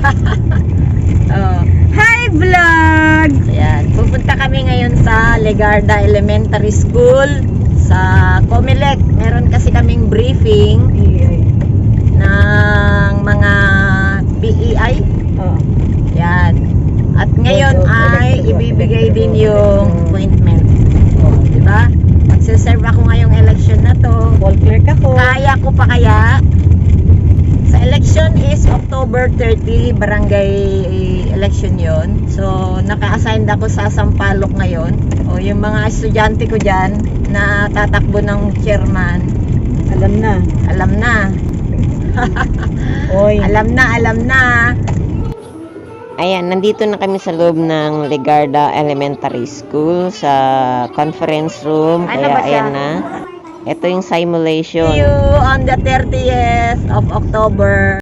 Oh. Hi vlog! Ayan, pupunta kami ngayon sa Legarda Elementary School sa Comelec. Meron kasi kaming briefing ng mga PEI. Oh. Yan. At ngayon ay ibibigay din yung appointment. Oh, di ba? Magse-serve ako ngayong election na to. Call clerk ako. Kaya ko pa kaya? Sa election is October 30, barangay election yon. So, naka-assigned ako sa Sampaloc ngayon. O, yung mga estudyante ko dyan na tatakbo ng chairman, Alam na. alam na. Oy. Alam na. Ayan, nandito na kami sa loob ng Legarda Elementary School sa conference room. Ano Kaya ba siya? ayan na. Ito yung simulation. See you on the 30th of October.